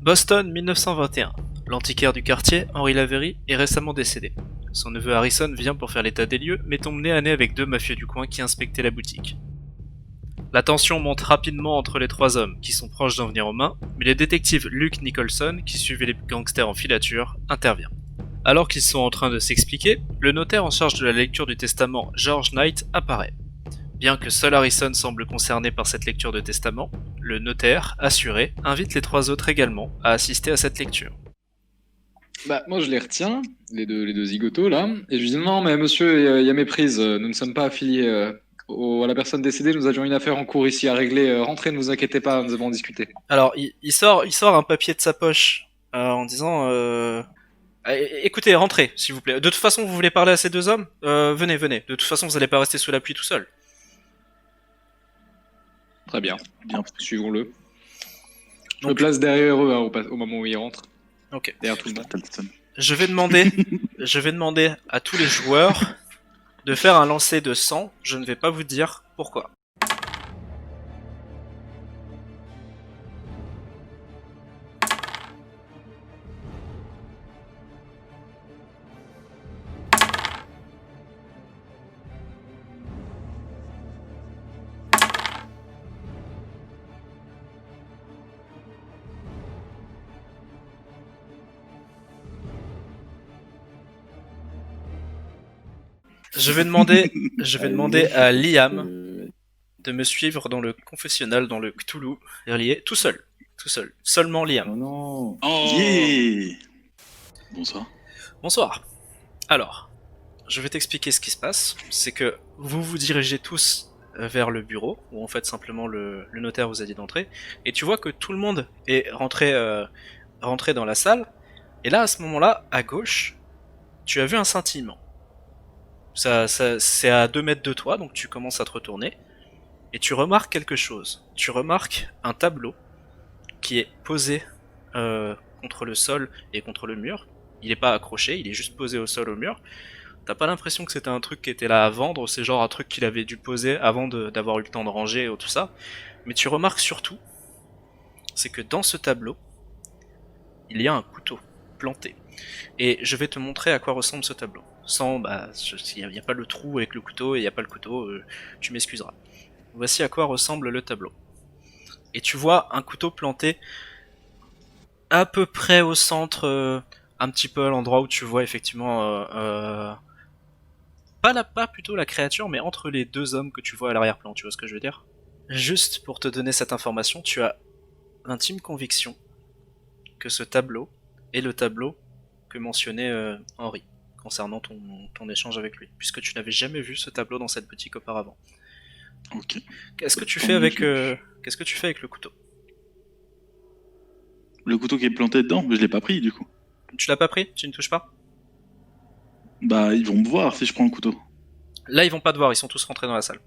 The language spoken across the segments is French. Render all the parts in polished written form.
Boston 1921. L'antiquaire du quartier, Henry Lavery, est récemment décédé. Son neveu Harrison vient pour faire l'état des lieux, mais tombe nez à nez avec deux mafieux du coin qui inspectaient la boutique. La tension monte rapidement entre les trois hommes, qui sont proches d'en venir aux mains, mais le détective Luke Nicholson, qui suivait les gangsters en filature, intervient. Alors qu'ils sont en train de s'expliquer, le notaire en charge de la lecture du testament, George Knight, apparaît. Bien que seul Harrison semble concerné par cette lecture de testament, le notaire, assuré, invite les trois autres également à assister à cette lecture. Bah, moi, je les retiens, les deux zigotos, là, et je lui dis non, mais monsieur, il y a méprise, nous ne sommes pas affiliés à la personne décédée, nous avions une affaire en cours ici à régler, rentrez, ne vous inquiétez pas, nous avons discuté. Alors, il sort un papier de sa poche en disant écoutez, rentrez, s'il vous plaît. De toute façon, vous voulez parler à ces deux hommes venez. De toute façon, vous n'allez pas rester sous la pluie tout seul. Très bien, suivons-le. Je Donc, me place derrière eux au moment où ils rentrent. Ok. Derrière tout le monde. Je vais demander à tous les joueurs de faire un lancer de sang. Je ne vais pas vous dire pourquoi. Je vais demander à Liam de me suivre dans le confessionnal, dans le Cthulhu, relié, tout seul. Seulement Liam. Oh non. Oh yeah. Bonsoir. Bonsoir. Alors, je vais t'expliquer ce qui se passe. C'est que vous vous dirigez tous vers le bureau, où en fait simplement le notaire vous a dit d'entrer, et tu vois que tout le monde est rentré dans la salle, et là à ce moment-là, à gauche, tu as vu un scintillement. Ça c'est à 2 mètres de toi, donc tu commences à te retourner, et tu remarques quelque chose. Tu remarques un tableau qui est posé contre le sol et contre le mur. Il n'est pas accroché, il est juste posé au sol au mur. T'as pas l'impression que c'était un truc qui était là à vendre, c'est genre un truc qu'il avait dû poser avant d'avoir eu le temps de ranger ou tout ça. Mais tu remarques surtout, c'est que dans ce tableau, il y a un couteau planté. Et je vais te montrer à quoi ressemble ce tableau. Sans, il n'y a pas le trou avec le couteau et il n'y a pas le couteau, tu m'excuseras. Voici à quoi ressemble le tableau. Et tu vois un couteau planté à peu près au centre, un petit peu à l'endroit où tu vois effectivement pas plutôt la créature, mais entre les deux hommes que tu vois à l'arrière-plan, tu vois ce que je veux dire? Juste pour te donner cette information, tu as l'intime conviction que ce tableau est le tableau que mentionnait Henri, concernant ton échange avec lui, puisque tu n'avais jamais vu ce tableau dans cette boutique auparavant. Ok. Qu'est-ce que tu fais avec le couteau? Le couteau qui est planté dedans, mais je l'ai pas pris du coup. Tu l'as pas pris? Tu ne touches pas? Bah ils vont me voir si je prends le couteau. Là, ils vont pas te voir, ils sont tous rentrés dans la salle.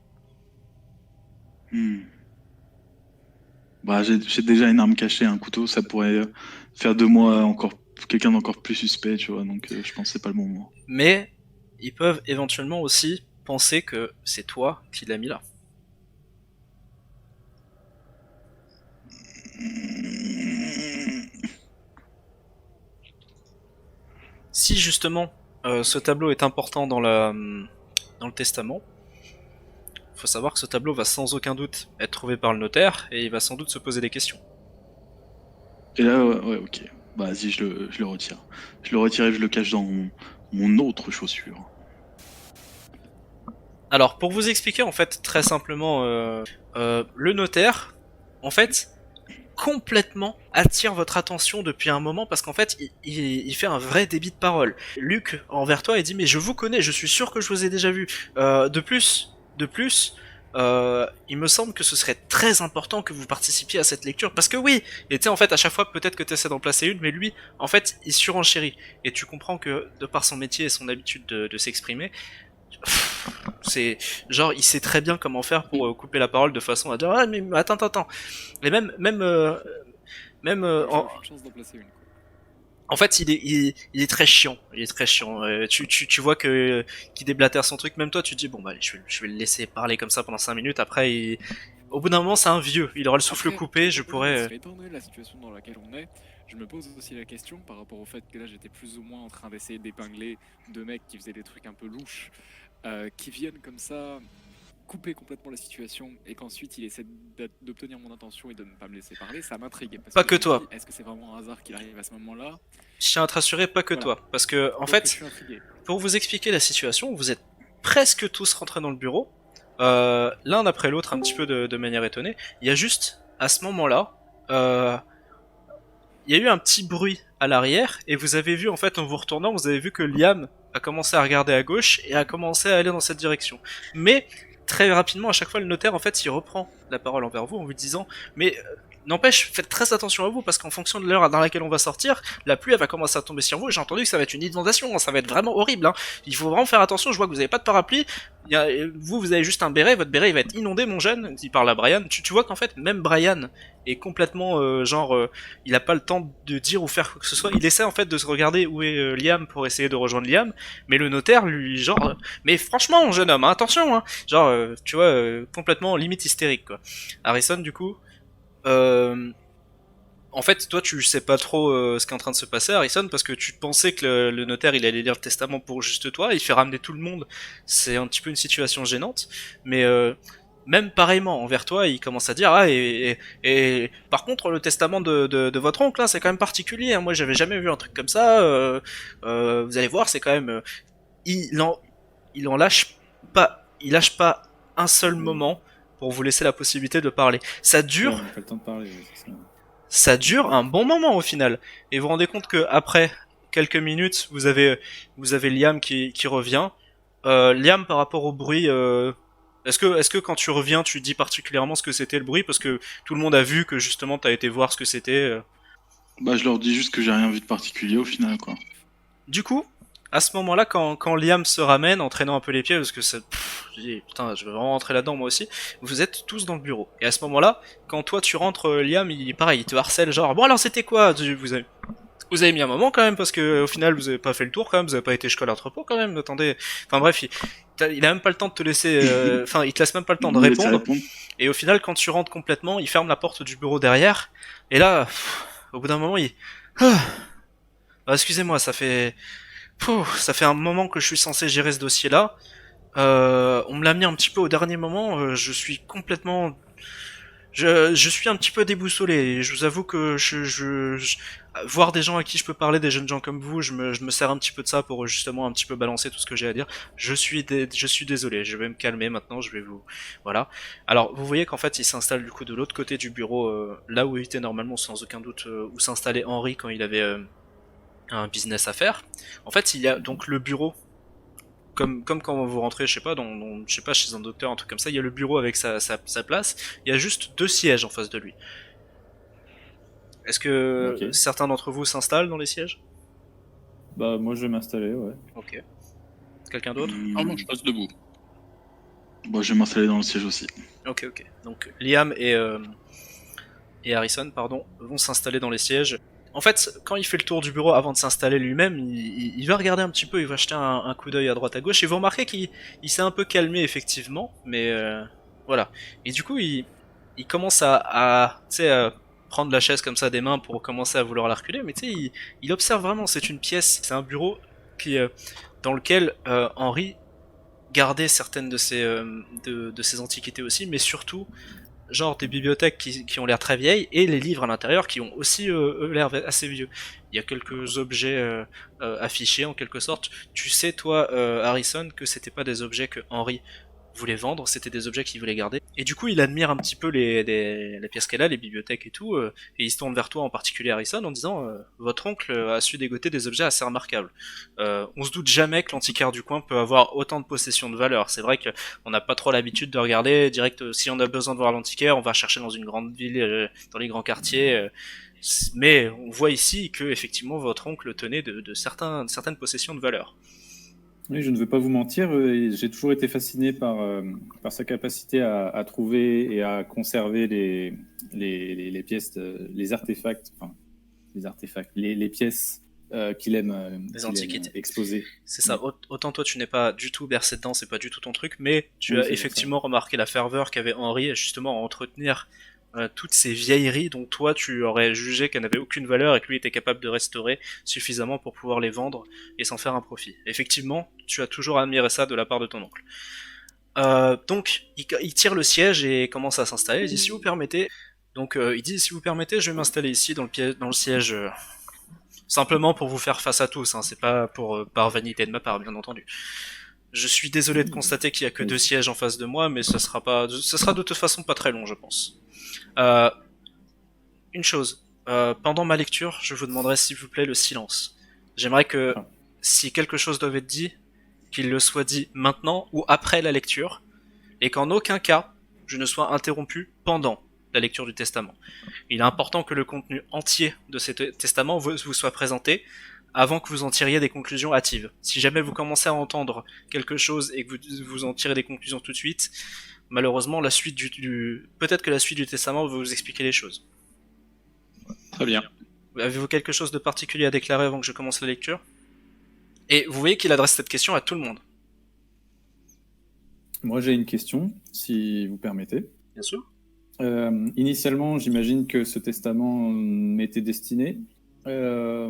Bah j'ai déjà une arme cachée, un couteau, ça pourrait faire de moi encore quelqu'un d'encore plus suspect, tu vois, donc je pense que c'est pas le bon moment. Mais ils peuvent éventuellement aussi penser que c'est toi qui l'as mis là. Si justement ce tableau est important dans le testament, faut savoir que ce tableau va sans aucun doute être trouvé par le notaire et il va sans doute se poser des questions. Et là, ouais, ok. Bah vas-y, je le retire. Je le retire et je le cache dans mon autre chaussure. Alors, pour vous expliquer, en fait, très simplement, le notaire, en fait, complètement attire votre attention depuis un moment parce qu'en fait, il fait un vrai débit de parole. Luc, envers toi, il dit « Mais je vous connais, je suis sûr que je vous ai déjà vu. De plus, il me semble que ce serait très important que vous participiez à cette lecture. Parce que oui, et tu sais, en fait, à chaque fois, peut-être que tu essaies d'en placer une, mais lui, en fait, il surenchérit. Et tu comprends que, de par son métier et son habitude de s'exprimer, c'est genre il sait très bien comment faire pour couper la parole de façon à dire ah mais attends et en fait il est très chiant, tu vois que qu'il déblatère son truc, même toi tu te dis bon bah allez, je vais le laisser parler comme ça pendant 5 minutes, après au bout d'un moment c'est un vieux, il aura le souffle coupé, je pourrais étant donné la situation dans laquelle on est, je me pose aussi la question par rapport au fait que là j'étais plus ou moins en train d'essayer d'épingler deux mecs qui faisaient des trucs un peu louches, qui viennent comme ça couper complètement la situation et qu'ensuite il essaie d'obtenir mon attention et de ne pas me laisser parler, ça m'intrigue. Parce Pas que je me toi. dis, est-ce que c'est vraiment un hasard qu'il arrive à ce moment-là? Je tiens à te rassurer, pas que Voilà. toi. Parce que, en Donc, fait, je suis intrigué. pour vous expliquer la situation, vous êtes presque tous rentrés dans le bureau, l'un après l'autre, un petit peu de manière étonnée. Il y a juste, à ce moment-là, il y a eu un petit bruit à l'arrière, et vous avez vu, en fait, en vous retournant, vous avez vu que Liam a commencé à regarder à gauche et a commencé à aller dans cette direction. Mais, très rapidement, à chaque fois, le notaire, en fait, il reprend la parole envers vous en vous disant « Mais n'empêche, faites très attention à vous, parce qu'en fonction de l'heure dans laquelle on va sortir, la pluie, elle va commencer à tomber sur vous, et j'ai entendu que ça va être une inondation, hein, ça va être vraiment horrible, hein. Il faut vraiment faire attention, je vois que vous avez pas de parapluie, vous avez juste un béret, votre béret, il va être inondé, mon jeune. » Il parle à Brian. Tu vois qu'en fait, même Brian est complètement, il a pas le temps de dire ou faire quoi que ce soit. Il essaie, en fait, de se regarder où est Liam pour essayer de rejoindre Liam, mais le notaire, lui, genre, mais franchement, jeune homme, hein, attention, hein. Genre, tu vois, complètement limite hystérique, quoi. Harrison, du coup, en fait, toi, tu sais pas trop ce qui est en train de se passer, Harrison, parce que tu pensais que le notaire, il allait lire le testament pour juste toi, il fait ramener tout le monde. C'est un petit peu une situation gênante, mais même pareillement envers toi, il commence à dire ah et par contre le testament de votre oncle, là, c'est quand même particulier. Hein, moi, j'avais jamais vu un truc comme ça. Vous allez voir, c'est quand même il en il en lâche pas un seul moment pour vous laisser la possibilité de parler. Ça dure. Ouais, on n'a pas le temps de parler, ouais, c'est ça. Ça dure un bon moment au final. Et vous vous rendez compte que après quelques minutes, vous avez Liam qui revient. Liam, par rapport au bruit, est-ce que quand tu reviens, tu dis particulièrement ce que c'était le bruit, parce que tout le monde a vu que justement t'as été voir ce que c'était. Bah, je leur dis juste que j'ai rien vu de particulier au final, quoi. Du coup, à ce moment-là, quand Liam se ramène en traînant un peu les pieds, parce que ça, je dis, putain, je veux vraiment rentrer là-dedans moi aussi, vous êtes tous dans le bureau. Et à ce moment-là, quand toi tu rentres, Liam, pareil, il te harcèle, genre, bon alors c'était quoi? Vous avez mis un moment quand même, parce que au final vous avez pas fait le tour quand même, vous avez pas été jusqu'à l'entrepôt quand même, attendez. Enfin bref, il a même pas le temps de te laisser, enfin il te laisse même pas le temps de Il laisse répondre. répondre. Et au final, quand tu rentres complètement, il ferme la porte du bureau derrière, et là, au bout d'un moment, excusez-moi, ça fait un moment que je suis censé gérer ce dossier-là. On me l'a mis un petit peu au dernier moment. Je suis complètement, je suis un petit peu déboussolé. Je vous avoue que voir des gens à qui je peux parler, des jeunes gens comme vous, je me sers un petit peu de ça pour justement un petit peu balancer tout ce que j'ai à dire. Je suis désolé. Je vais me calmer maintenant. Voilà. Alors, vous voyez qu'en fait, il s'installe du coup de l'autre côté du bureau, là où il était normalement, sans aucun doute, où s'installait Henri quand il avait un business à faire. En fait, il y a donc le bureau, comme quand vous rentrez, je sais pas, je sais pas, chez un docteur, un truc comme ça, il y a le bureau avec sa place, il y a juste 2 sièges en face de lui. Est-ce que Ok. certains d'entre vous s'installent dans les sièges? Bah, moi, je vais m'installer, ouais. Ok. Quelqu'un d'autre? Ah, moi je passe debout. Bon, je vais m'installer dans le siège aussi. Ok. Donc Liam et Harrison, pardon, vont s'installer dans les sièges. En fait, quand il fait le tour du bureau avant de s'installer lui-même, il va regarder un petit peu, il va jeter un coup d'œil à droite à gauche, et vous remarquez qu'il s'est un peu calmé effectivement, mais voilà. Et du coup, il commence à tu sais, prendre la chaise comme ça des mains pour commencer à vouloir la reculer, mais tu sais, il observe vraiment, c'est une pièce, c'est un bureau dans lequel Henri gardait certaines de ses antiquités aussi, mais surtout genre des bibliothèques qui ont l'air très vieilles, et les livres à l'intérieur qui ont aussi eux l'air assez vieux. Il y a quelques objets affichés en quelque sorte. Tu sais toi, Harrison, que c'était pas des objets que Henry voulait vendre, c'était des objets qu'il voulait garder. Et du coup, il admire un petit peu les pièces qu'elle a, les bibliothèques et tout, et il se tourne vers toi en particulier, Harrison, en disant votre oncle a su dégoter des objets assez remarquables. On se doute jamais que l'antiquaire du coin peut avoir autant de possessions de valeur. C'est vrai qu'on n'a pas trop l'habitude de regarder direct. Si on a besoin de voir l'antiquaire, on va chercher dans une grande ville, dans les grands quartiers. Mais on voit ici que effectivement votre oncle tenait de certaines possessions de valeur. Oui, je ne veux pas vous mentir, j'ai toujours été fasciné par sa capacité à trouver et à conserver les pièces, les artefacts, les pièces qu'il aime, des antiquités exposer. C'est ça, autant toi tu n'es pas du tout bercé dedans, c'est pas du tout ton truc, mais tu Oui, as c'est effectivement remarqué la ferveur qu'avait Henri justement à entretenir toutes ces vieilleries dont toi tu aurais jugé qu'elles n'avaient aucune valeur et que lui était capable de restaurer suffisamment pour pouvoir les vendre et s'en faire un profit. Effectivement, tu as toujours admiré ça de la part de ton oncle. Donc, il tire le siège et commence à s'installer. Il dit si vous permettez. Donc, il dit si vous permettez, je vais m'installer ici dans le siège, simplement pour vous faire face à tous. Hein, c'est pas par vanité de ma part, bien entendu. Je suis désolé de constater qu'il y a que 2 sièges en face de moi, mais ce sera de toute façon pas très long, je pense. Une chose, pendant ma lecture, je vous demanderai s'il vous plaît le silence. J'aimerais que si quelque chose doit être dit, qu'il le soit dit maintenant ou après la lecture, et qu'en aucun cas je ne sois interrompu pendant la lecture du testament. Il est important que le contenu entier de ce testament vous soit présenté avant que vous en tiriez des conclusions hâtives. Si jamais vous commencez à entendre quelque chose et que vous en tirez des conclusions tout de suite, malheureusement la suite peut-être que la suite du testament va vous expliquer les choses. Très bien. Avez-vous quelque chose de particulier à déclarer avant que je commence la lecture ? Et vous voyez qu'il adresse cette question à tout le monde. Moi, j'ai une question, si vous permettez. Bien sûr. Initialement, j'imagine que ce testament m'était destiné. Je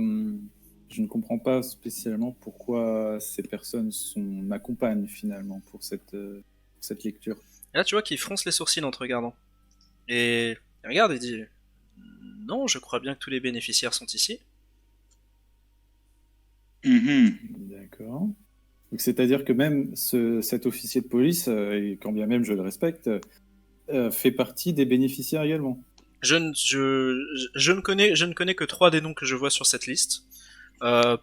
ne comprends pas spécialement pourquoi ces personnes m'accompagnent finalement pour cette lecture. Et là, tu vois qu'il fronce les sourcils en te regardant. Et il regarde et dit non, je crois bien que tous les bénéficiaires sont ici. D'accord. Donc, c'est-à-dire que même cet officier de police, et quand bien même je le respecte, fait partie des bénéficiaires également. Je ne connais que 3 des noms que je vois sur cette liste.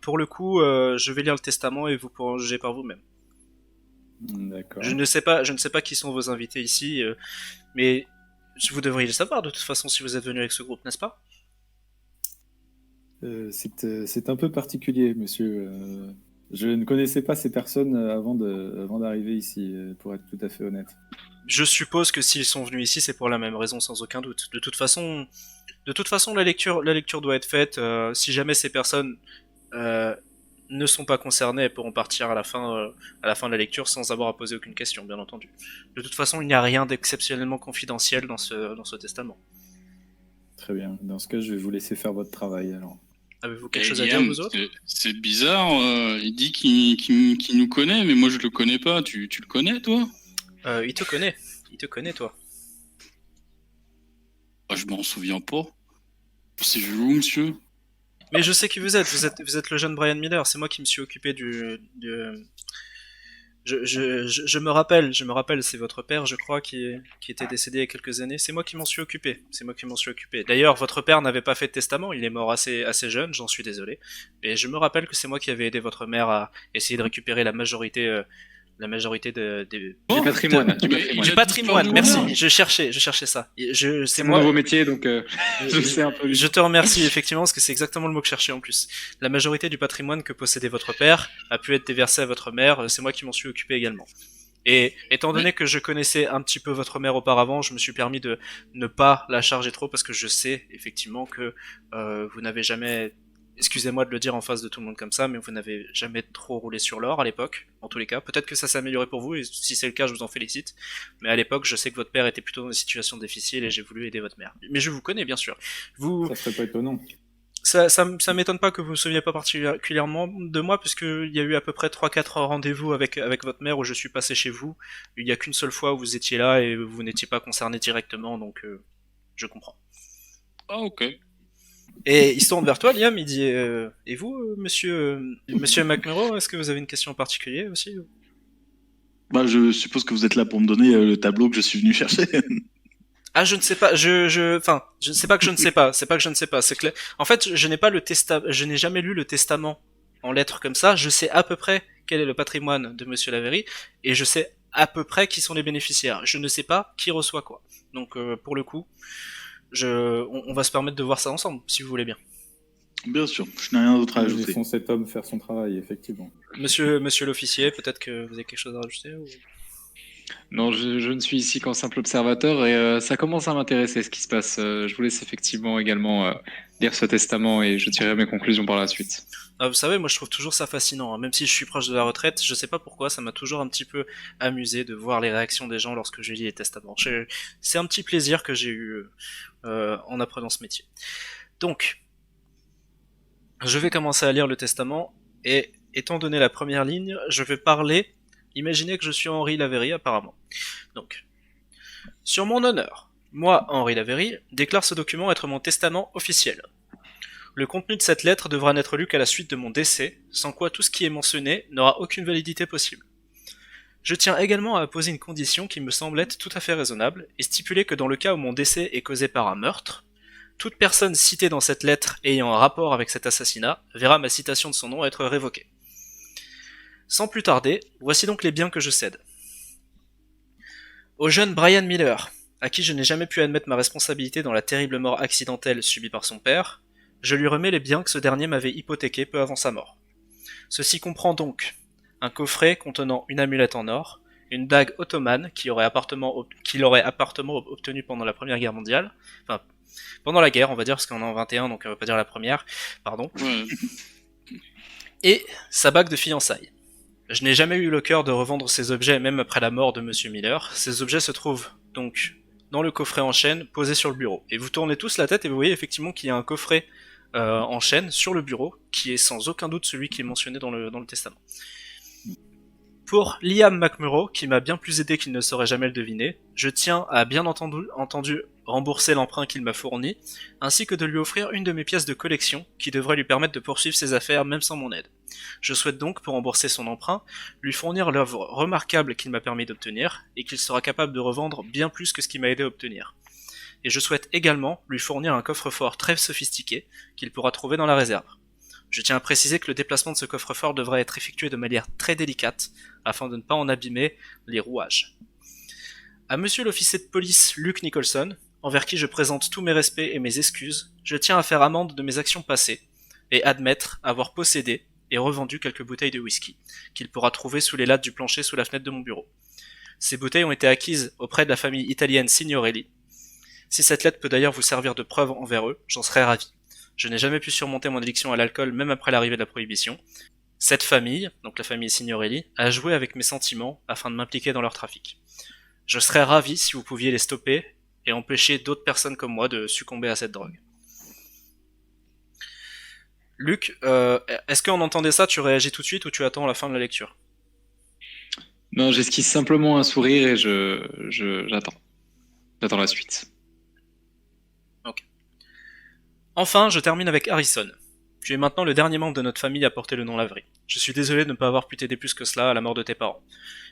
Pour le coup, je vais lire le testament et vous pourrez en juger par vous-même. D'accord. Je ne sais pas qui sont vos invités ici, mais vous devriez le savoir de toute façon si vous êtes venu avec ce groupe, n'est-ce pas ? C'est un peu particulier, monsieur. Je ne connaissais pas ces personnes avant d'arriver ici, pour être tout à fait honnête. Je suppose que s'ils sont venus ici, c'est pour la même raison, sans aucun doute. De toute façon, la lecture doit être faite. Si jamais ces personnes ne sont pas concernées, elles pourront partir à la fin de la lecture sans avoir à poser aucune question, bien entendu. De toute façon, il n'y a rien d'exceptionnellement confidentiel dans ce testament. Très bien. Dans ce cas, je vais vous laisser faire votre travail, alors. Avez-vous quelque chose à dire, vous autres ? C'est bizarre, il dit qu'il nous connaît, mais moi je le connais pas. Tu le connais, toi ? Il te connaît, toi. Ah, je m'en souviens pas. C'est où, monsieur ? Mais je sais qui vous êtes. Vous êtes le jeune Brian Miller. C'est moi qui me suis occupé Je me rappelle, c'est votre père, je crois, qui était décédé il y a quelques années. C'est moi qui m'en suis occupé. D'ailleurs, votre père n'avait pas fait de testament, il est mort assez jeune, j'en suis désolé. Et je me rappelle que c'est moi qui avais aidé votre mère à essayer de récupérer la majorité du patrimoine. Du patrimoine, merci. Je cherchais ça. C'est mon nouveau métier, donc je sais un peu. Je te remercie effectivement parce que c'est exactement le mot que je cherchais en plus. La majorité du patrimoine que possédait votre père a pu être déversé à votre mère. C'est moi qui m'en suis occupé également. Et étant donné que je connaissais un petit peu votre mère auparavant, je me suis permis de ne pas la charger trop parce que je sais effectivement que vous n'avez jamais, excusez-moi de le dire en face de tout le monde comme ça, mais vous n'avez jamais trop roulé sur l'or à l'époque, en tous les cas. Peut-être que ça s'est amélioré pour vous, et si c'est le cas, je vous en félicite. Mais à l'époque, je sais que votre père était plutôt dans une situation difficile, et j'ai voulu aider votre mère. Mais je vous connais, bien sûr. Ça serait pas étonnant. Ça m'étonne pas que vous vous souveniez pas particulièrement de moi, puisqu'il y a eu à peu près 3-4 rendez-vous avec votre mère où je suis passé chez vous. Il n'y a qu'une seule fois où vous étiez là, et vous n'étiez pas concerné directement, donc je comprends. Ah, ok. Et il se tourne vers toi, Liam, il dit et vous, monsieur McMurrow, est-ce que vous avez une question en particulier aussi ? Bah, je suppose que vous êtes là pour me donner le tableau que je suis venu chercher. Ah, je ne sais pas, c'est pas que je ne sais pas, c'est que, en fait, je n'ai jamais lu le testament en lettres comme ça, je sais à peu près quel est le patrimoine de monsieur Lavery, et je sais à peu près qui sont les bénéficiaires. Je ne sais pas qui reçoit quoi. Donc, pour le coup, on va se permettre de voir ça ensemble, si vous voulez bien. Bien sûr, je n'ai rien d'autre à ajouter. Laissons cet homme faire son travail, effectivement. Monsieur l'officier, peut-être que vous avez quelque chose à rajouter ou... Non, je ne suis ici qu'en simple observateur et ça commence à m'intéresser ce qui se passe. Je vous laisse effectivement également lire ce testament et je tirerai mes conclusions par la suite. Ah, vous savez, moi je trouve toujours ça fascinant, hein. Même si je suis proche de la retraite, je sais pas pourquoi, ça m'a toujours un petit peu amusé de voir les réactions des gens lorsque je lis les testaments. C'est un petit plaisir que j'ai eu en apprenant ce métier. Donc, je vais commencer à lire le testament, et étant donné la première ligne, je vais parler. Imaginez que je suis Henri Laverie apparemment. Donc, sur mon honneur, moi, Henri Laverie, déclare ce document être mon testament officiel. Le contenu de cette lettre devra n'être lu qu'à la suite de mon décès, sans quoi tout ce qui est mentionné n'aura aucune validité possible. Je tiens également à poser une condition qui me semble être tout à fait raisonnable, et stipuler que dans le cas où mon décès est causé par un meurtre, toute personne citée dans cette lettre ayant un rapport avec cet assassinat verra ma citation de son nom être révoquée. Sans plus tarder, voici donc les biens que je cède. Au jeune Brian Miller, à qui je n'ai jamais pu admettre ma responsabilité dans la terrible mort accidentelle subie par son père, je lui remets les biens que ce dernier m'avait hypothéqués peu avant sa mort. Ceci comprend donc un coffret contenant une amulette en or, une dague ottomane qu'il aurait apparemment obtenue pendant la Première Guerre mondiale, enfin, pendant la guerre, on va dire, parce qu'on est en 21, donc on va pas dire la première, pardon, Ouais. et sa bague de fiançailles. Je n'ai jamais eu le cœur de revendre ces objets, même après la mort de Monsieur Miller. Ces objets se trouvent donc dans le coffret en chêne posé sur le bureau. Et vous tournez tous la tête et vous voyez effectivement qu'il y a un coffret en chêne sur le bureau, qui est sans aucun doute celui qui est mentionné dans le testament. Pour Liam McMurrow, qui m'a bien plus aidé qu'il ne saurait jamais le deviner, je tiens à bien entendu rembourser l'emprunt qu'il m'a fourni, ainsi que de lui offrir une de mes pièces de collection, qui devrait lui permettre de poursuivre ses affaires même sans mon aide. Je souhaite donc, pour rembourser son emprunt, lui fournir l'œuvre remarquable qu'il m'a permis d'obtenir, et qu'il sera capable de revendre bien plus que ce qu'il m'a aidé à obtenir. Et je souhaite également lui fournir un coffre-fort très sophistiqué, qu'il pourra trouver dans la réserve. Je tiens à préciser que le déplacement de ce coffre-fort devrait être effectué de manière très délicate, afin de ne pas en abîmer les rouages. À monsieur l'officier de police Luke Nicholson, envers qui je présente tous mes respects et mes excuses, je tiens à faire amende de mes actions passées, et admettre avoir possédé et revendu quelques bouteilles de whisky, qu'il pourra trouver sous les lattes du plancher sous la fenêtre de mon bureau. Ces bouteilles ont été acquises auprès de la famille italienne Signorelli. Si cette lettre peut d'ailleurs vous servir de preuve envers eux, j'en serais ravi. Je n'ai jamais pu surmonter mon addiction à l'alcool même après l'arrivée de la prohibition. Cette famille, donc la famille Signorelli, a joué avec mes sentiments afin de m'impliquer dans leur trafic. Je serais ravi si vous pouviez les stopper et empêcher d'autres personnes comme moi de succomber à cette drogue. Luc, est-ce qu'en entendant ça, tu réagis tout de suite ou tu attends la fin de la lecture? Non, j'esquisse simplement un sourire et j'attends. J'attends la suite. Enfin, je termine avec Harrison. Tu es maintenant le dernier membre de notre famille à porter le nom Laverie. Je suis désolé de ne pas avoir pu t'aider plus que cela à la mort de tes parents.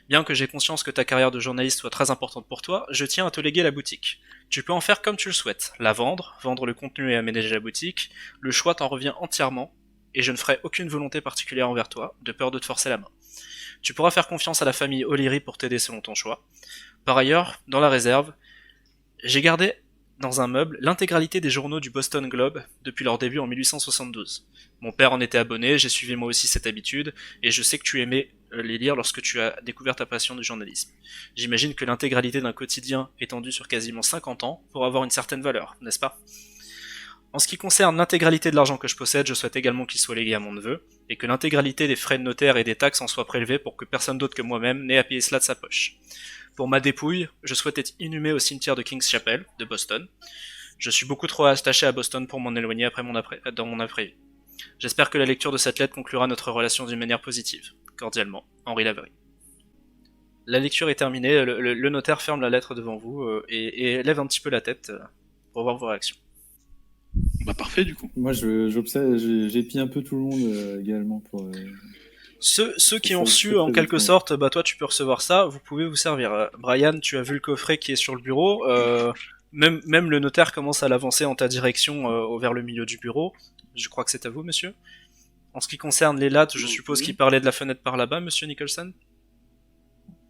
Bien que j'ai conscience que ta carrière de journaliste soit très importante pour toi, je tiens à te léguer la boutique. Tu peux en faire comme tu le souhaites, la vendre le contenu et aménager la boutique, le choix t'en revient entièrement, et je ne ferai aucune volonté particulière envers toi, de peur de te forcer la main. Tu pourras faire confiance à la famille O'Leary pour t'aider selon ton choix. Par ailleurs, dans la réserve, j'ai gardé dans un meuble l'intégralité des journaux du Boston Globe depuis leur début en 1872. Mon père en était abonné, j'ai suivi moi aussi cette habitude, et je sais que tu aimais les lire lorsque tu as découvert ta passion du journalisme. J'imagine que l'intégralité d'un quotidien étendu sur quasiment 50 ans pour avoir une certaine valeur, n'est-ce pas? En ce qui concerne l'intégralité de l'argent que je possède, je souhaite également qu'il soit légué à mon neveu, et que l'intégralité des frais de notaire et des taxes en soit prélevée pour que personne d'autre que moi-même n'ait à payer cela de sa poche. Pour ma dépouille, je souhaite être inhumé au cimetière de King's Chapel, de Boston. Je suis beaucoup trop attaché à Boston pour m'en éloigner dans mon après-vie. J'espère que la lecture de cette lettre conclura notre relation d'une manière positive. Cordialement, Henri Laverie. La lecture est terminée, le notaire ferme la lettre devant vous et lève un petit peu la tête pour voir vos réactions. Bah parfait du coup. Moi, j'observe, j'épie un peu tout le monde également pour. Ceux qui ont reçu en quelque sorte, bah toi tu peux recevoir ça, vous pouvez vous servir. Brian, tu as vu le coffret qui est sur le bureau, même le notaire commence à l'avancer en ta direction vers le milieu du bureau. Je crois que c'est à vous, monsieur. En ce qui concerne les lattes, je suppose qu'il parlait de la fenêtre par là-bas, monsieur Nicholson.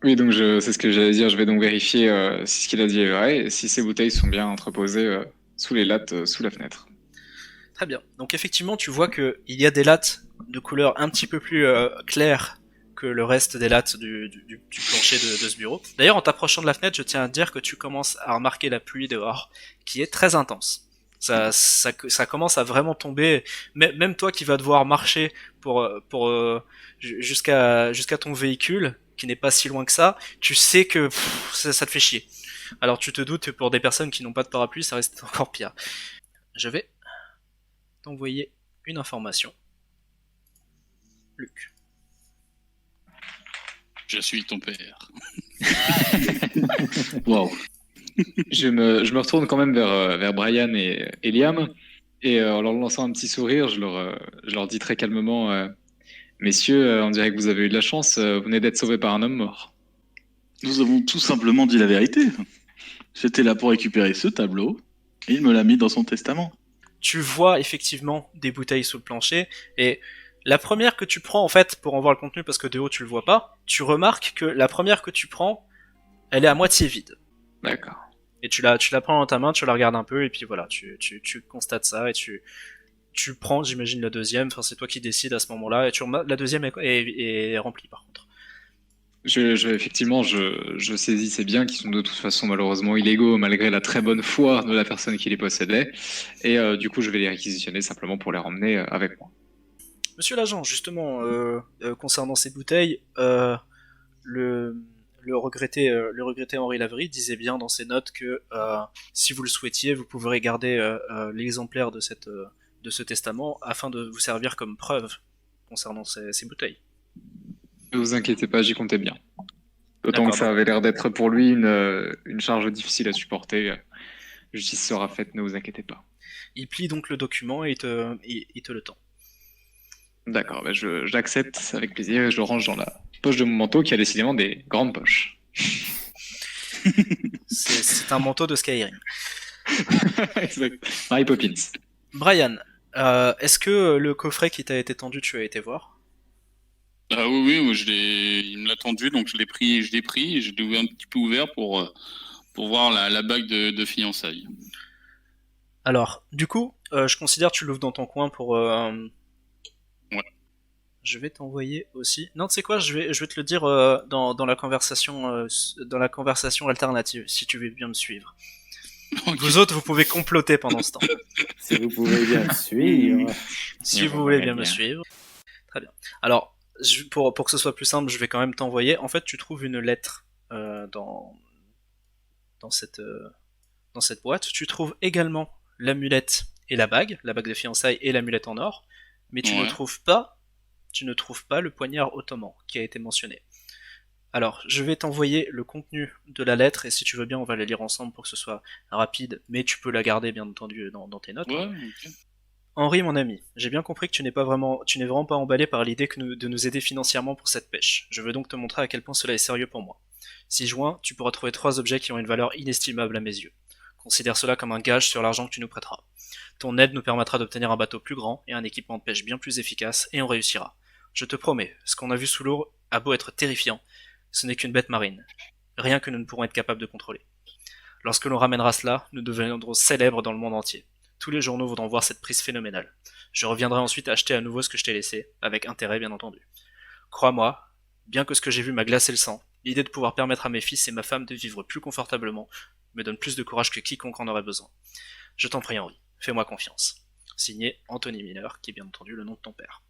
Oui, donc c'est ce que j'allais dire. Je vais donc vérifier si ce qu'il a dit est vrai et si ces bouteilles sont bien entreposées sous les lattes, sous la fenêtre. Très bien. Donc effectivement, tu vois qu'il y a des lattes de couleur un petit peu plus claire que le reste des lattes du plancher de ce bureau. D'ailleurs, en t'approchant de la fenêtre, je tiens à te dire que tu commences à remarquer la pluie dehors, qui est très intense. Ça commence à vraiment tomber. Même toi qui vas devoir marcher jusqu'à ton véhicule, qui n'est pas si loin que ça, tu sais que ça te fait chier. Alors tu te doutes que pour des personnes qui n'ont pas de parapluie, ça reste encore pire. Je vais t'envoyer une information. Luc. Je suis ton père. Waouh. Je me retourne quand même vers Brian et Liam, et en leur lançant un petit sourire, je leur dis très calmement, messieurs, on dirait que vous avez eu de la chance, vous venez d'être sauvés par un homme mort. Nous avons tout simplement dit la vérité. J'étais là pour récupérer ce tableau, et il me l'a mis dans son testament. Tu vois effectivement des bouteilles sous le plancher, et la première que tu prends, en fait, pour en voir le contenu, parce que de haut tu le vois pas, tu remarques que la première que tu prends, elle est à moitié vide. D'accord. Et tu la prends dans ta main, tu la regardes un peu, et puis voilà, tu constates ça, et tu prends, j'imagine, la deuxième, enfin c'est toi qui décides à ce moment-là, et la deuxième est remplie par contre. Effectivement, je saisis ces biens qui sont de toute façon malheureusement illégaux, malgré la très bonne foi de la personne qui les possédait, et du coup je vais les réquisitionner simplement pour les ramener avec moi. Monsieur l'agent, justement, concernant ces bouteilles, le regretté Henri Laverie disait bien dans ses notes que si vous le souhaitiez, vous pourrez garder l'exemplaire de ce testament afin de vous servir comme preuve concernant ces bouteilles. Ne vous inquiétez pas, j'y comptais bien. D'autant D'accord, que ça avait l'air d'être pour lui une charge difficile à supporter. Justice sera faite, ne vous inquiétez pas. Il plie donc le document et il te le tend. D'accord, bah j'accepte avec plaisir et je le range dans la poche de mon manteau qui a décidément des grandes poches. C'est un manteau de Skyrim. Exact. Mary Poppins. Brian, est-ce que le coffret qui t'a été tendu, tu as été voir? Ah oui, moi, il me l'a tendu, donc je l'ai pris, et je l'ai un petit peu ouvert pour voir la bague de fiançailles. Alors, du coup, je considère que tu l'ouvres dans ton coin pour... Ouais. Je vais t'envoyer aussi... Non, tu sais quoi, je vais te le dire dans la conversation alternative, si tu veux bien me suivre. Ok. Vous autres, vous pouvez comploter pendant ce temps. Si vous pouvez bien me suivre. Si vous voulez bien me suivre. Très bien. Alors, pour que ce soit plus simple, je vais quand même t'envoyer. En fait, tu trouves une lettre dans cette boîte. Tu trouves également l'amulette et la bague de fiançailles et l'amulette en or, mais tu ne trouves pas le poignard ottoman qui a été mentionné. Alors, je vais t'envoyer le contenu de la lettre, et si tu veux bien, on va la lire ensemble pour que ce soit rapide, mais tu peux la garder, bien entendu, dans tes notes. Ouais, ok. Henri, mon ami, j'ai bien compris que tu n'es vraiment pas emballé par l'idée de nous aider financièrement pour cette pêche. Je veux donc te montrer à quel point cela est sérieux pour moi. Si juin, tu pourras trouver 3 objets qui ont une valeur inestimable à mes yeux. Considère cela comme un gage sur l'argent que tu nous prêteras. Ton aide nous permettra d'obtenir un bateau plus grand et un équipement de pêche bien plus efficace, et on réussira. Je te promets, ce qu'on a vu sous l'eau a beau être terrifiant, ce n'est qu'une bête marine. Rien que nous ne pourrons être capables de contrôler. Lorsque l'on ramènera cela, nous deviendrons célèbres dans le monde entier. Tous les journaux voudront voir cette prise phénoménale. Je reviendrai ensuite acheter à nouveau ce que je t'ai laissé, avec intérêt bien entendu. Crois-moi, bien que ce que j'ai vu m'a glacé le sang, l'idée de pouvoir permettre à mes fils et ma femme de vivre plus confortablement me donne plus de courage que quiconque en aurait besoin. Je t'en prie Henri, fais-moi confiance. Signé Anthony Miller, qui est bien entendu le nom de ton père.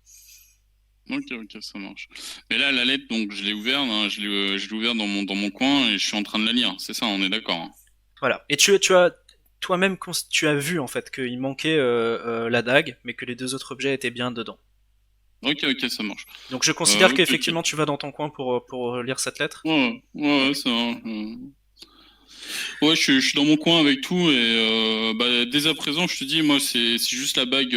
Ok, ça marche. Mais là, la lettre, donc, je l'ai ouverte, hein, je l'ai ouverte dans mon coin et je suis en train de la lire. C'est ça, on est d'accord. Hein. Voilà. Et tu as toi-même, tu as vu en fait qu'il manquait la dague, mais que les 2 autres objets étaient bien dedans. Ok, ça marche. Donc je considère ok, qu'effectivement tu vas dans ton coin pour lire cette lettre. Ouais, ça va. Ouais, je suis dans mon coin avec tout et dès à présent, je te dis, moi, c'est juste la bague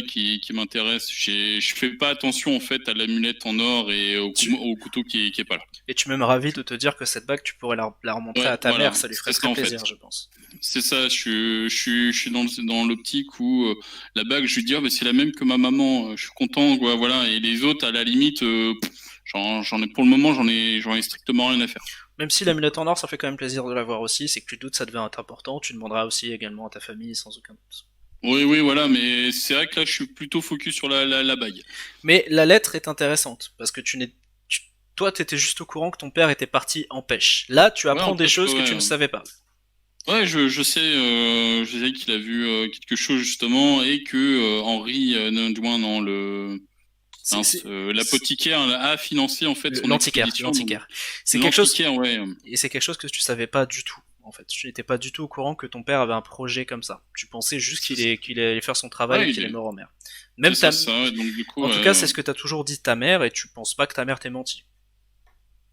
qui m'intéresse. Je fais pas attention en fait à l'amulette en or et au couteau qui est pas là. Et tu m'es ravi de te dire que cette bague, tu pourrais la remontrer à ta mère, ça lui ferait très plaisir, je pense. C'est ça, je suis dans l'optique où la bague, je lui dis, c'est la même que ma maman, je suis content, quoi, voilà. Et les autres, à la limite, j'en ai pour le moment, j'en ai strictement rien à faire. Même si l'amulette en or, ça fait quand même plaisir de l'avoir aussi, c'est que tu doutes, ça devait être important, tu demanderas aussi également à ta famille sans aucun doute. Oui, voilà, mais c'est vrai que là, je suis plutôt focus sur la bague. Mais la lettre est intéressante, parce que toi, t'étais juste au courant que ton père était parti en pêche. Là, tu apprends des choses que tu ne savais pas. Ouais, je sais qu'il a vu quelque chose justement et que Henri, non, du moins non, l'apothicaire a financé en fait son L'antiquaire, expédition. Donc, l'antiquaire. C'est quelque chose, l'antiquaire, ouais. et c'est quelque chose que tu savais pas du tout. En fait, tu n'étais pas du tout au courant que ton père avait un projet comme ça. Tu pensais juste qu'il allait faire son travail Ouais, et qu'il il est est- mort en mer. Même C'est ta... ça, ouais, donc du coup. En tout cas, c'est ce que t'as toujours dit de ta mère et tu penses pas que ta mère t'ait menti.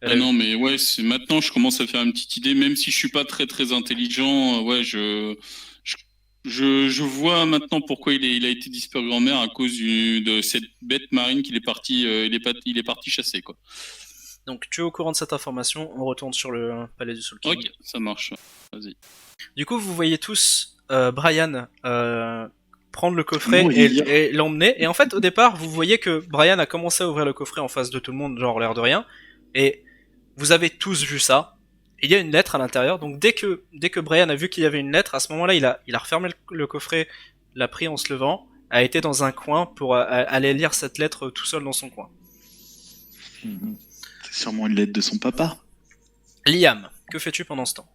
Elle Ah a eu- non, mais ouais, c'est maintenant je commence à faire une petite idée, même si je suis pas très très intelligent. Ouais, je vois maintenant pourquoi il a été disparu en mer à cause de cette bête marine qu'il est parti, il est parti chasser quoi. Donc tu es au courant de cette information, on retourne sur le palais du Soul King. Ok, ça marche. Vas-y. Du coup, vous voyez tous Brian prendre le coffret Mourir. et l'emmener. Et en fait, au départ, vous voyez que Brian a commencé à ouvrir le coffret en face de tout le monde, genre l'air de rien. Et vous avez tous vu ça. Il y a une lettre à l'intérieur. Donc dès que Brian a vu qu'il y avait une lettre, à ce moment-là, il a refermé le coffret, l'a pris en se levant, a été dans un coin pour aller lire cette lettre tout seul dans son coin. Mhm. C'est sûrement une lettre de son papa. Liam, que fais-tu pendant ce temps?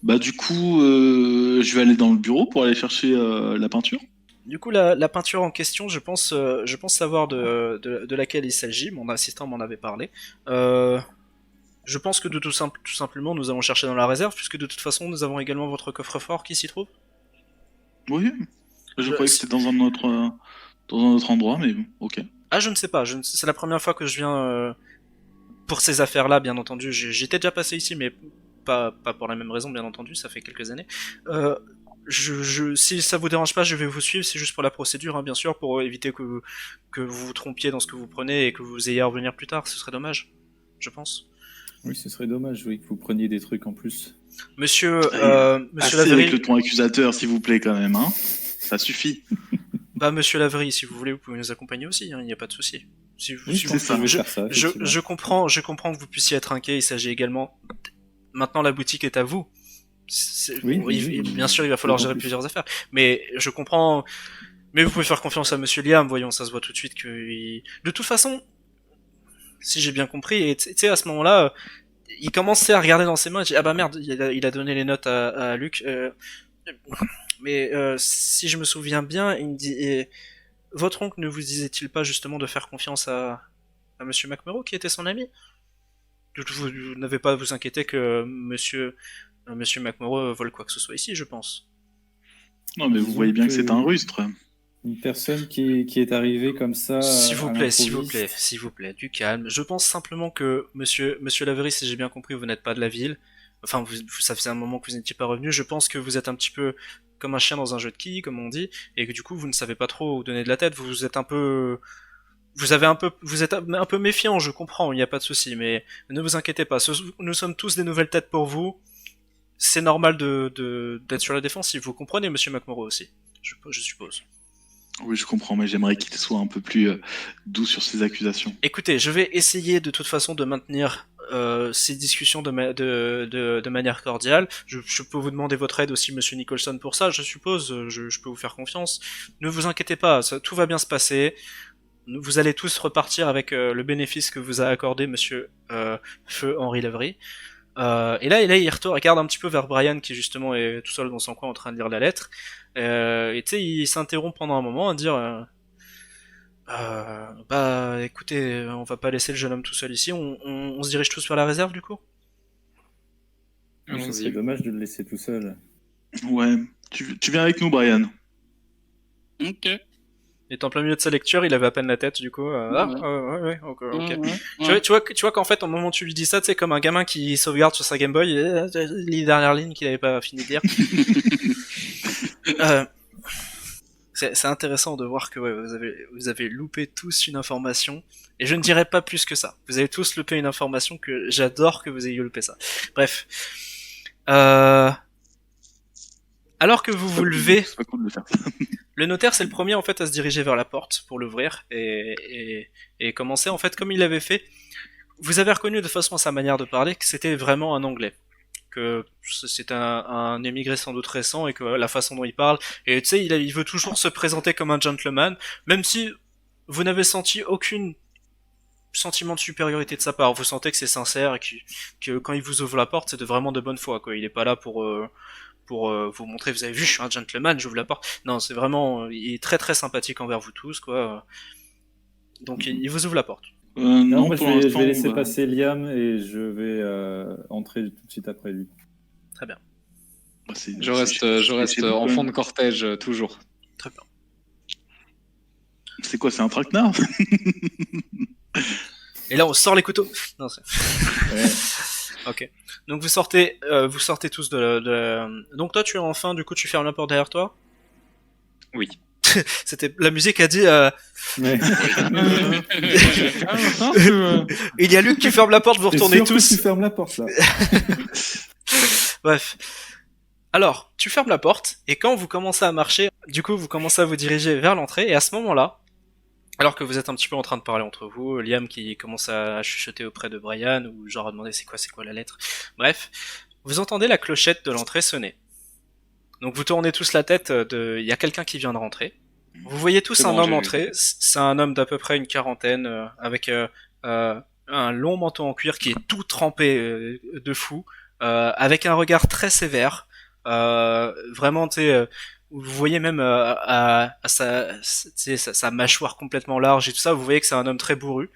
Bah du coup, je vais aller dans le bureau pour aller chercher la peinture. Du coup, la peinture en question, je pense savoir de laquelle il s'agit. Mon assistant m'en avait parlé. Je pense que tout simplement, nous allons chercher dans la réserve, puisque de toute façon, nous avons également votre coffre-fort qui s'y trouve. Oui, je croyais que c'était dans un autre endroit, mais bon, ok. Ah, je ne sais pas. C'est la première fois que je viens pour ces affaires-là, bien entendu. J'étais déjà passé ici, mais pas pour la même raison, bien entendu. Ça fait quelques années. Si ça vous dérange pas, je vais vous suivre. C'est juste pour la procédure, hein, bien sûr, pour éviter que vous vous trompiez dans ce que vous prenez et que vous ayez à revenir plus tard. Ce serait dommage, je pense. Oui, ce serait dommage, oui, que vous preniez des trucs en plus. Monsieur Assez Lavery, avec le ton accusateur, s'il vous plaît, quand même, hein. Ça suffit. bah Monsieur Lavery, si vous voulez, vous pouvez nous accompagner aussi. Il n'y a pas de souci. Si Oui, si je pense que je vais faire ça. effectivement. je comprends que vous puissiez être inquiet. Il s'agit également. Maintenant, la boutique est à vous. Oui, bien sûr, il va falloir d'autant gérer plus. plusieurs affaires. Mais je comprends. Mais vous pouvez faire confiance à Monsieur Liam. Voyons, ça se voit tout de suite que. De toute façon, si j'ai bien compris, et tu sais, à ce moment-là, il commençait à regarder dans ses mains. Et dit, ah bah merde, il a donné les notes à Luc. Mais si je me souviens bien, il me dit. Votre oncle ne vous disait-il pas justement de faire confiance à Monsieur McMurrow, qui était son ami? Vous n'avez pas à vous inquiéter que Monsieur McMurrow vole quoi que ce soit ici, je pense. Non, mais vous voyez bien que c'est un rustre. Une personne qui est arrivée comme ça. S'il vous à plaît, s'il vous l'improviste. plaît, s'il vous plaît, du calme. Je pense simplement que Monsieur Lavery, si j'ai bien compris, vous n'êtes pas de la ville. Enfin, ça faisait un moment que vous n'étiez pas revenu. Je pense que vous êtes un petit peu comme un chien dans un jeu de quilles, comme on dit, et que du coup, vous ne savez pas trop où donner de la tête. Vous êtes un peu, vous êtes un peu méfiant. Je comprends, il n'y a pas de souci, mais ne vous inquiétez pas. Nous sommes tous des nouvelles têtes pour vous. C'est normal d'être sur la défensive. Vous comprenez, Monsieur McMurrow aussi, je suppose. Oui, je comprends, mais j'aimerais qu'il soit un peu plus doux sur ses accusations. Écoutez, je vais essayer de toute façon de maintenir ces discussions de manière cordiale. Je peux vous demander votre aide aussi, Monsieur Nicholson, pour ça, je suppose. Je peux vous faire confiance. Ne vous inquiétez pas, tout va bien se passer. Vous allez tous repartir avec le bénéfice que vous a accordé Monsieur Feu Henri Lavery. Et là, il regarde un petit peu vers Brian qui justement est tout seul dans son coin en train de lire la lettre. Et tu sais, il s'interrompt pendant un moment à dire bah écoutez, on va pas laisser le jeune homme tout seul ici, on se dirige tous vers la réserve du coup? Oui, ce serait dommage de le laisser tout seul. Ouais, tu viens avec nous, Brian. Ok. Il est en plein milieu de sa lecture, il avait à peine la tête du coup. Ouais, ok. Ouais, ouais. Tu vois qu'en fait, au moment où tu lui dis ça, tu sais, comme un gamin qui sauvegarde sur sa Game Boy, les dernières lignes qu'il avait pas fini de lire. C'est intéressant de voir que ouais, vous avez loupé tous une information, et je ne dirais pas plus que ça. Vous avez tous loupé une information que j'adore que vous ayez loupé ça. Bref. Alors que vous vous levez, C'est pas cool de le faire. le notaire c'est le premier en fait à se diriger vers la porte pour l'ouvrir et commencer en fait comme il l'avait fait. Vous avez reconnu de façon à sa manière de parler que c'était vraiment un anglais, que c'est un émigré sans doute récent et que la façon dont il parle, et tu sais il veut toujours se présenter comme un gentleman, même si vous n'avez senti aucune sentiment de supériorité de sa part. Vous sentez que c'est sincère et que quand il vous ouvre la porte, c'est vraiment de bonne foi, quoi. Il est pas là pour vous montrer, vous avez vu, je suis un gentleman, j'ouvre la porte. Non, c'est vraiment, il est très très sympathique envers vous tous, quoi. Donc il vous ouvre la porte. Non, moi, pour je l'instant, vais laisser bah, passer Liam et je vais entrer tout de suite après lui. Très bien. bah, c'est- Je c'est reste vous, en quand fond même. de cortège, toujours. Très bien. C'est quoi, c'est un traquenard? Et là, on sort les couteaux. Non, c'est... Ouais. Ok. Donc vous sortez tous Donc toi, tu es enfin, du coup, tu fermes la porte derrière toi. Oui. C'était la musique a dit. Ouais. Il y a Luc qui ferme la porte, vous T'es retournez sûr que tous. tu fermes la porte là. Bref. Alors, tu fermes la porte, et quand vous commencez à marcher, du coup, vous commencez à vous diriger vers l'entrée, et à ce moment-là, alors que vous êtes un petit peu en train de parler entre vous, Liam qui commence à chuchoter auprès de Brian, ou genre à demander c'est quoi la lettre, bref, vous entendez la clochette de l'entrée sonner. Donc vous tournez tous la tête, il y a quelqu'un qui vient de rentrer. Vous voyez tous C'est un bon, homme j'ai vu. entrer, c'est un homme d'à peu près une quarantaine, avec un long manteau en cuir qui est tout trempé de fou, avec un regard très sévère, vraiment, tu sais, vous voyez même à sa mâchoire complètement large et tout ça, vous voyez que c'est un homme très bourru,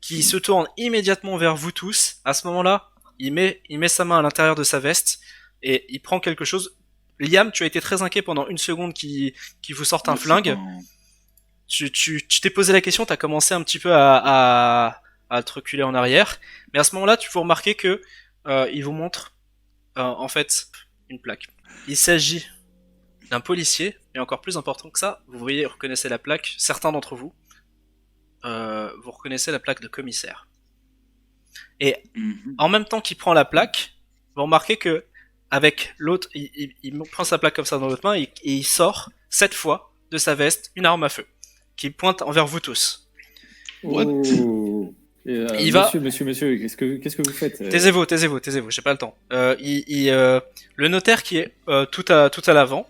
qui se tourne immédiatement vers vous tous. À ce moment-là, il met sa main à l'intérieur de sa veste, et il prend quelque chose. Liam, tu as été très inquiet pendant une seconde qu'il vous sorte un C'est flingue. pas un- Tu t'es posé la question, t'as commencé un petit peu à te reculer en arrière, mais à ce moment-là, tu vous remarquez que il vous montre en fait une plaque. Il s'agit d'un policier, et encore plus important que ça, vous voyez, reconnaissez la plaque, certains d'entre vous, vous reconnaissez la plaque de commissaire. Et Mhm. en même temps qu'il prend la plaque, vous remarquez que avec l'autre, il prend sa plaque comme ça dans l'autre main, et il sort, cette fois, de sa veste, une arme à feu, qui pointe envers vous tous. What? Oh. Et, Il va- monsieur, qu'est-ce que vous faites Taisez-vous, j'ai pas le temps. Le notaire qui est tout à l'avant,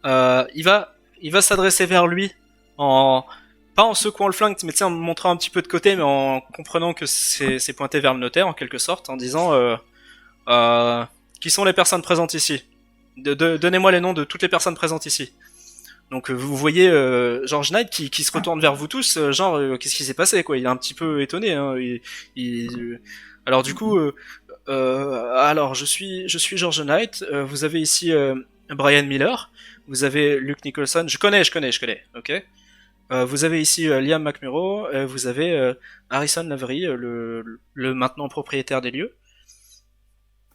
il va s'adresser vers lui pas en secouant le flingue, mais tu sais, en montrant un petit peu de côté, mais en comprenant que c'est pointé vers le notaire en quelque sorte, en disant qui sont les personnes présentes ici. Donnez-moi les noms de toutes les personnes présentes ici. Donc vous voyez George Knight qui se retourne vers vous tous, qu'est-ce qui s'est passé, quoi. Il est un petit peu étonné, hein. Alors du coup, alors je suis George Knight. Vous avez ici Brian Miller. Vous avez Luke Nicholson. Je connais. Ok. Vous avez ici Liam McMurrow. Vous avez Harrison Lavery, le maintenant propriétaire des lieux.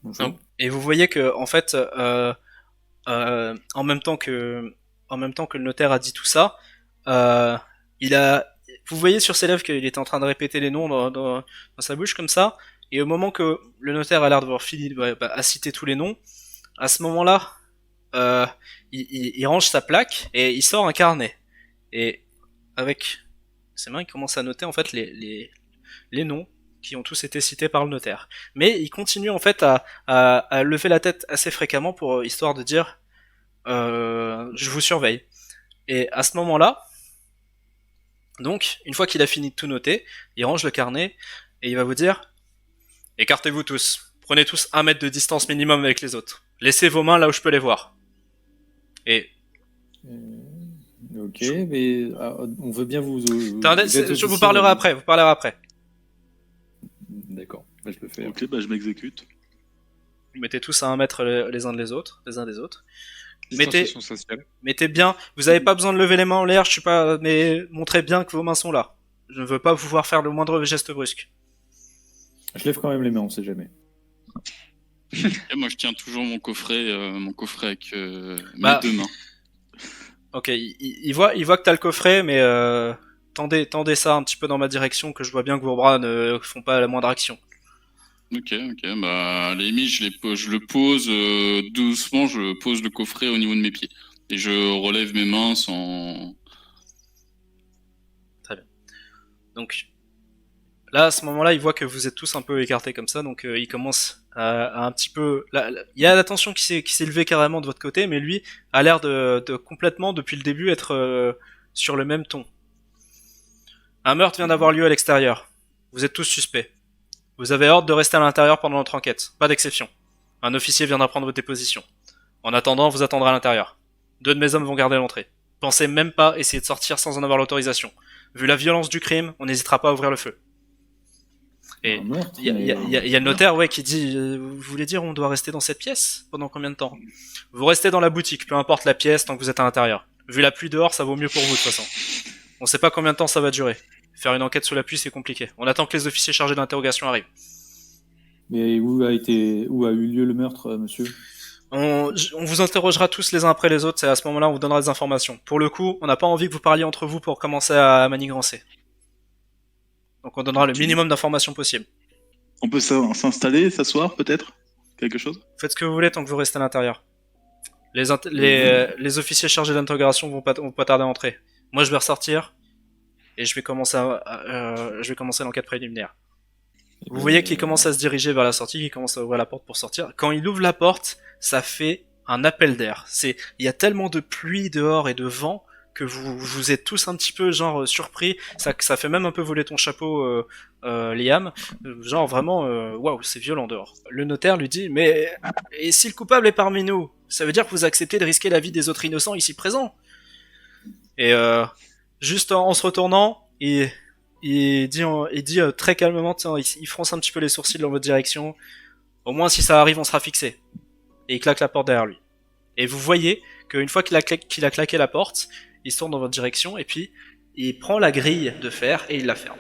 Bonjour. Et vous voyez que en fait, en même temps que le notaire a dit tout ça, vous voyez sur ses lèvres qu'il était en train de répéter les noms dans sa bouche comme ça. Et au moment que le notaire a l'air d'avoir fini à citer tous les noms, à ce moment-là, il range sa plaque et il sort un carnet. Et avec ses mains, il commence à noter en fait les noms qui ont tous été cités par le notaire. Mais il continue en fait à lever la tête assez fréquemment pour histoire de dire je vous surveille. Et à ce moment-là, donc, une fois qu'il a fini de tout noter, il range le carnet et il va vous dire écartez-vous tous, prenez tous 1 mètre de distance minimum avec les autres. Laissez vos mains là où je peux les voir. Et Ok, mais on veut bien vous. je vous parlerai après. D'accord, bah, je le fais. Ok, bah je m'exécute. Vous mettez tous à 1 mètre les uns des autres. Distanciation sociale. Mettez bien, vous avez pas besoin de lever les mains en l'air, mais montrez bien que vos mains sont là. Je ne veux pas vous voir faire le moindre geste brusque. Je lève quand même les mains, on sait jamais. Et moi, je tiens toujours mon coffret avec Bah. mes 2 mains. Ok, il voit que t'as le coffret, mais tendez ça un petit peu dans ma direction, que je vois bien que vos bras ne font pas la moindre action. Ok, bah à la limite, je le pose doucement, je pose le coffret au niveau de mes pieds. Et je relève mes mains sans... Donc là, à ce moment-là, il voit que vous êtes tous un peu écartés comme ça, donc il commence à un petit peu... Il y a la tension qui s'est levée carrément de votre côté, mais lui a l'air de complètement, depuis le début, être sur le même ton. Un meurtre vient d'avoir lieu à l'extérieur. Vous êtes tous suspects. Vous avez ordre de rester à l'intérieur pendant notre enquête. Pas d'exception. Un officier viendra prendre vos dépositions. En attendant, vous attendrez à l'intérieur. 2 de mes hommes vont garder l'entrée. Pensez même pas essayer de sortir sans en avoir l'autorisation. Vu la violence du crime, on n'hésitera pas à ouvrir le feu. Et Un meurtre, il y a le notaire qui dit vous voulez dire on doit rester dans cette pièce pendant combien de temps? Vous restez dans la boutique, peu importe la pièce, tant que vous êtes à l'intérieur. Vu la pluie dehors, ça vaut mieux pour vous de toute façon. On sait pas combien de temps ça va durer. Faire une enquête sous la pluie, c'est compliqué. On attend que les officiers chargés d'interrogation arrivent. Mais où a eu lieu le meurtre, monsieur? On vous interrogera tous les uns après les autres, c'est à ce moment-là on vous donnera des informations. Pour le coup, on n'a pas envie que vous parliez entre vous pour commencer à manigancer. Donc on donnera le minimum d'informations possible. On peut s'installer, s'asseoir peut-être? Quelque chose? Faites ce que vous voulez tant que vous restez à l'intérieur. Les officiers chargés d'interrogation vont pas tarder à entrer. Moi je vais ressortir et je vais commencer l'enquête préliminaire. Vous voyez qu'il commence à se diriger vers la sortie, qu'il commence à ouvrir la porte pour sortir. Quand il ouvre la porte, ça fait un appel d'air. Il y a tellement de pluie dehors et de vent que vous êtes tous un petit peu surpris. Ça fait même un peu voler ton chapeau, Liam. Genre vraiment, waouh, c'est violent dehors. Le notaire lui dit, mais et si le coupable est parmi nous, ça veut dire que vous acceptez de risquer la vie des autres innocents ici présents. Et juste en se retournant, il dit très calmement, il fronce un petit peu les sourcils dans votre direction. Au moins, si ça arrive, on sera fixé. Et il claque la porte derrière lui. Et vous voyez qu'une fois qu'il a claqué la porte, il se tourne dans votre direction et puis il prend la grille de fer et il la ferme.